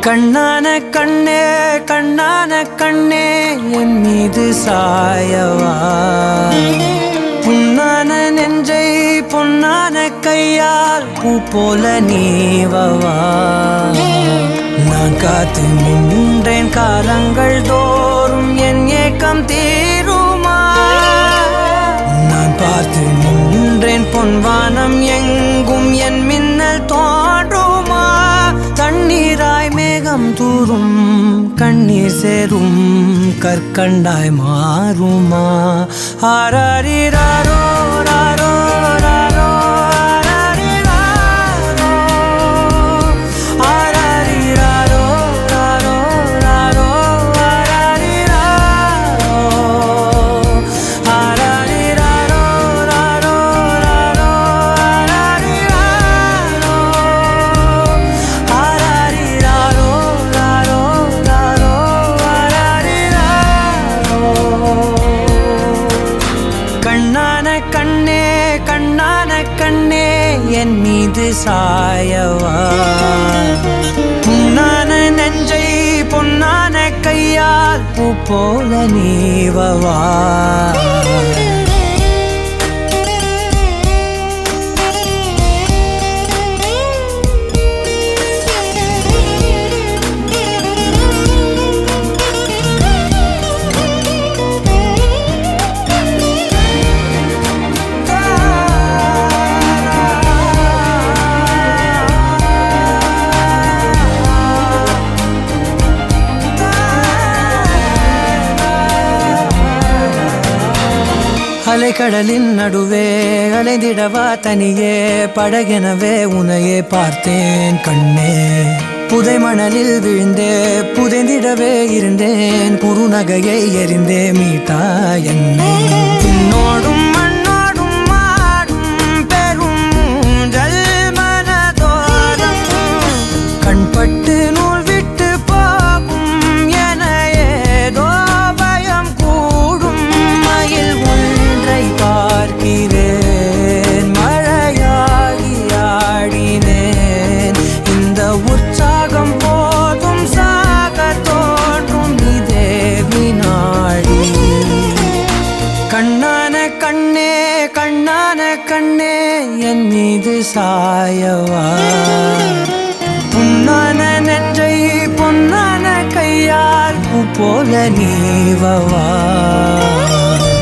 கண்ணான கண்ணே கண்ணான கண்ணே என் மீது சாயவா புண்ணான நெஞ்சை பொன்னான கையால் பூ போல நீவவா நான் காத்து நின்றேன் காலங்கள் தோறும் என் ஏக்கம் தீருமா நான் பார்த்து நின்றேன் பொன்வானம் எங்கும் என் மின்னல் தோன்றுமா தண்ணீராய் மேகம் தூரும் கண்ணீர் சேரும் கற்கண்டாய் மாறுமா ஆராரிராரோ ராரோ ராரோ கண்ணே கண்ணான கண்ணே என் மீது சாயவா புண்ணான நெஞ்சை பொன்னான கையால் பூ போல நீவவா அலைக்கடலின் நடுவே அலைந்திடவா தனியே படகெனவே உனையே பார்த்தேன் கண்ணே புதை மணலில் விழுந்தே புதைந்திடவே இருந்தேன் குறுநகையை எறிந்தே மீட்டா என்னை உன்னோடும் மண்ணோடும் மாடும் பெரும் ஊஞ்சல் மனதோரம் கண்பட்டு நூல் விட்டு போகும் என ஏதோ பயம் கூடும் மயில் பார்க்கிறேன் மழையாகி ஆடினேன் இந்த உற்சாகம் போதும் சாக தோன்றும் இதே வினாடி கண்ணான கண்ணே கண்ணான கண்ணே என் மீது சாயவா புண்ணான நெஞ்சை பொன்னான கையால் பூ போல நீவவா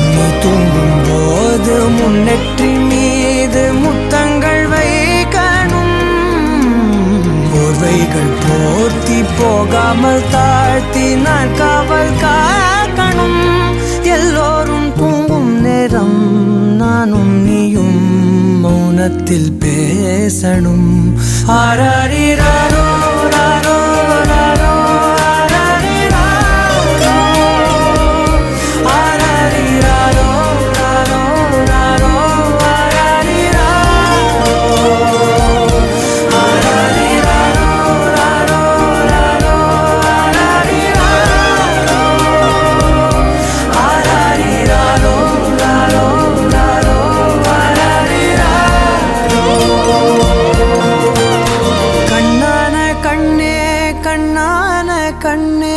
நீ தூங்கும் போது முன்னெற்றி மீது முத்தங்கள் வைக்கணும் போர்வைகள் போர்த்தி போகாமல் தாழ்த்தி நான் காவல் காக்கணும் எல்லோரும் தூங்கும் நேரம் நானும் நீயும் மௌனத்தில் பேசணும் ஆராரிராரோ ராரோ ராரோ கண்ணான கண்ணே